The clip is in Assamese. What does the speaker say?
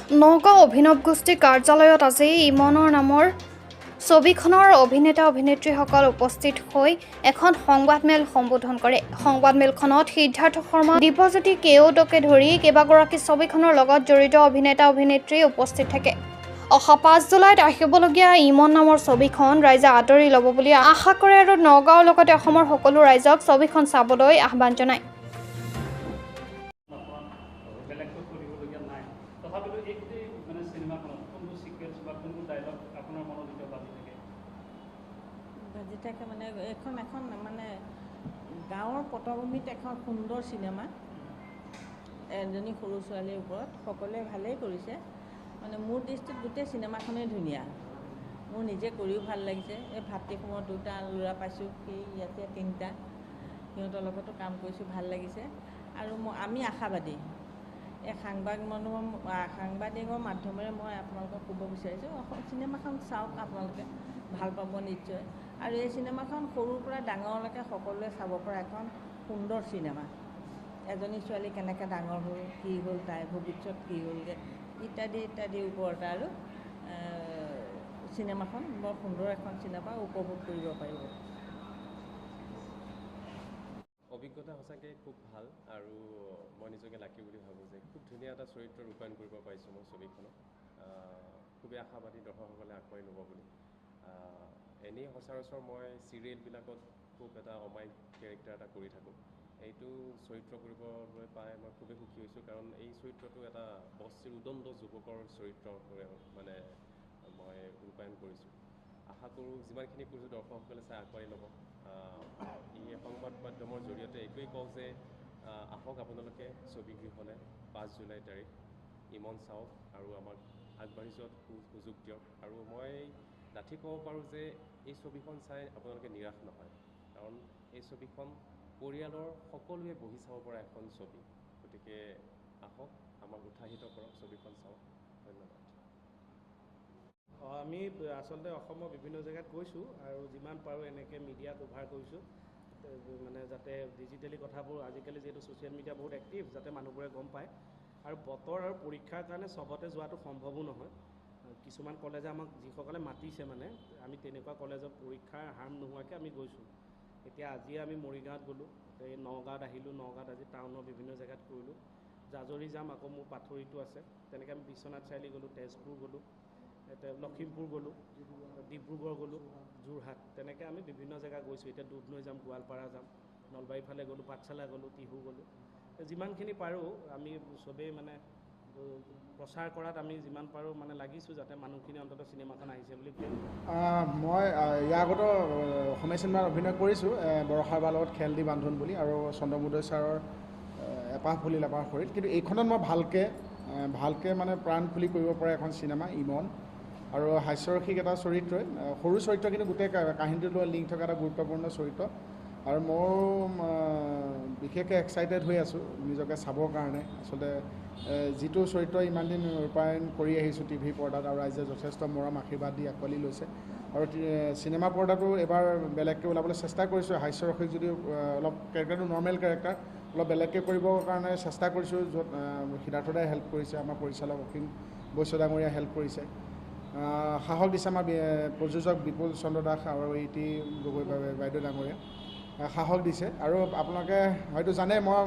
নগাঁও অভিনৱ গোষ্ঠী কাৰ্যালয়ত আজি ইমনৰ নামৰ ছবিখনৰ অভিনেতা অভিনেত্ৰীসকল উপস্থিত হৈ এখন সংবাদমেল সম্বোধন কৰে। সংবাদমেলখনত সিদ্ধাৰ্থ শৰ্মা, দীপজ্যোতি কেওটকে ধৰি কেইবাগৰাকী ছবিখনৰ লগত জড়িত অভিনেতা অভিনেত্ৰী উপস্থিত থাকে। অহা 5 জুলাইত আহিবলগীয়া ইমন নামৰ ছবিখন ৰাইজে আদৰি ল'ব বুলি আশা কৰে আৰু নগাঁৱৰ লগতে অসমৰ সকলো ৰাইজক ছবিখন চাবলৈ আহ্বান জনায়। বাজি থাকে মানে এখন মানে গাঁৱৰ পটভূমিত এখন সুন্দৰ চিনেমা, এজনী সৰু ছোৱালীৰ ওপৰত সকলোৱে ভালেই কৰিছে। মানে মোৰ দৃষ্টিত গোটেই চিনেমাখনেই ধুনীয়া, মোৰ নিজে কৰিও ভাল লাগিছে। এই ভাতৃসমত 2টা ল'ৰা পাইছোঁ, সেই ইয়াতে 3টা, সিহঁতৰ লগতো কাম কৰিছোঁ, ভাল লাগিছে। আৰু আমি আশাবাদী। এই সাংবাদিকৰ মাধ্যমেৰে মই আপোনালোকক ক'ব বিচাৰিছোঁ, চিনেমাখন চাওক, আপোনালোকে ভাল পাব নিশ্চয়। আৰু এই চিনেমাখন সৰুৰ পৰা ডাঙৰলৈকে সকলোৱে চাব পৰা এখন সুন্দৰ চিনেমা। এজনী ছোৱালী কেনেকৈ ডাঙৰ হ'ল, কি হ'ল, তাইৰ ভৱিষ্যত কি হ'লগৈ, ইত্যাদিৰ ওপৰত আৰু চিনেমাখন বৰ সুন্দৰ এখন চিনেমা, উপভোগ কৰিব পাৰিব। অভিজ্ঞতা সঁচাকৈ খুব ভাল আৰু মই নিজকে লাকি বুলি ভাবোঁ যে খুব ধুনীয়া এটা চৰিত্ৰ ৰূপায়ণ কৰিব পাৰিছোঁ মই ছবিখনত। খুবেই আশাবাদী দৰ্শকসকলে আঁকোৱালি ল'ব বুলি। এনেই সচৰাচৰ মই চিৰিয়েলবিলাকত খুব এটা অমায়িক কেৰেক্টাৰ এটা কৰি থাকোঁ। এইটো চৰিত্ৰ কৰিবলৈ পাই মই খুবেই সুখী হৈছোঁ, কাৰণ এই চৰিত্ৰটো এটা বস্তিৰ উদণ্ড যুৱকৰ চৰিত্ৰ মানে মই ৰূপায়ণ কৰিছোঁ। আশা কৰোঁ যিমানখিনি কৰিছোঁ দৰ্শকসকলে চাই আঁকোৱালি ল'ব। এই সংবাদ মাধ্যমৰ জৰিয়তে এইটোৱেই কওঁ যে আহক আপোনালোকে ছবিগৃহলৈ 5 জুলাই তাৰিখ, ইমন চাওক আৰু আমাক আগবাঢ়ি যোৱাত সুযোগ দিয়ক। আৰু মই ডাঠি ক'ব পাৰোঁ যে এই ছবিখন চাই আপোনালোকে নিৰাশ নহয়, কাৰণ এই ছবিখন পৰিয়ালৰ সকলোৱে বহি চাব পৰা এখন ছবি। গতিকে আহক, আমাক উৎসাহিত কৰক, ছবিখন চাওক। ধন্যবাদ। আমি আচলতে অসমৰ বিভিন্ন জেগাত গৈছোঁ আৰু যিমান পাৰোঁ এনেকৈ মিডিয়া কভাৰ কৰিছোঁ, মানে যাতে ডিজিটেলি কথাবোৰ, আজিকালি যিহেতু ছ'চিয়েল মিডিয়া বহুত এক্টিভ, যাতে মানুহবোৰে গম পায়। আৰু বতৰ আৰু পৰীক্ষাৰ কাৰণে চবতে যোৱাটো সম্ভৱো নহয়। কিছুমান কলেজে আমাক, যিসকলে মাতিছে মানে, আমি তেনেকুৱা কলেজত পৰীক্ষাৰ হাৰ্ম নোহোৱাকৈ আমি গৈছোঁ। এতিয়া আজিয়ে আমি মৰিগাঁৱত গ'লোঁ, এই নগাঁৱত আহিলোঁ, নগাঁৱত আজি টাউনৰ বিভিন্ন জেগাত কৰিলোঁ। জাজৰি যাম, আকৌ মোৰ পাথৰিটো আছে। তেনেকৈ আমি বিশ্বনাথ চাৰিআলি গ'লোঁ, তেজপুৰ গ'লোঁ, লখিমপুৰ গ'লোঁ, ডিব্ৰুগড় গ'লোঁ, যোৰহাট, তেনেকৈ আমি বিভিন্ন জেগা গৈছোঁ। এতিয়া দুধনৈ যাম, গোৱালপাৰা যাম, নলবাৰীৰ ফালে গ'লোঁ, পাঠশালা গ'লোঁ, টিহু গ'লোঁ। যিমানখিনি পাৰোঁ আমি চবেই মানে প্ৰচাৰ কৰাত আমি যিমান পাৰোঁ মানে লাগিছোঁ, যাতে মানুহখিনি অন্ততঃ চিনেমাখন আহিছে বুলি কয়। মই ইয়াৰ আগতো অসমীয়া চিনেমাত অভিনয় কৰিছোঁ, বৰষাৰ বাৰ লগত খেল দি বান্ধোন বুলি, আৰু চন্দ্ৰমোদয় ছাৰৰ এপাহ ফুলিল এপাহ সৰিল। কিন্তু এইখনত মই ভালকৈ মানে প্ৰাণ খুলি কৰিব পৰা এখন চিনেমা ইমন, আৰু হাস্যৰসিক এটা চৰিত্ৰই, সৰু চৰিত্ৰ কিন্তু গোটেই কাহিনীটোৰ লগত লিংক থকা এটা গুৰুত্বপূৰ্ণ চৰিত্ৰ। আৰু মোৰ বিশেষকৈ এক্সাইটেড হৈ আছোঁ নিজকে চাবৰ কাৰণে। আচলতে যিটো চৰিত্ৰ ইমান দিন ৰূপায়ণ কৰি আহিছোঁ টিভি পৰ্দাত, আৰু ৰাইজে যথেষ্ট মৰম আশীৰ্বাদ দি আঁকোৱালি লৈছে। আৰু চিনেমা পৰ্দাটো এবাৰ বেলেগকৈ ওলাবলৈ চেষ্টা কৰিছোঁ। হাস্যৰসিক যদিও অলপ কেৰেক্টাৰটো নৰ্মেল কেৰেক্টাৰ, অলপ বেলেগকৈ কৰিবৰ কাৰণে চেষ্টা কৰিছোঁ, য'ত সিদ্ধাৰ্থ দাই হেল্প কৰিছে, আমাৰ পৰিচালক অসীম বৈশ্য ডাঙৰীয়াই হেল্প কৰিছে, সাহস দিছে আমাৰ প্ৰযোজক বিপুল চন্দ্ৰ দাস আৰু ইতি গগৈ বাইদেউ ডাঙৰীয়া, সাহস দিছে। আৰু আপোনালোকে হয়তো জানে, মই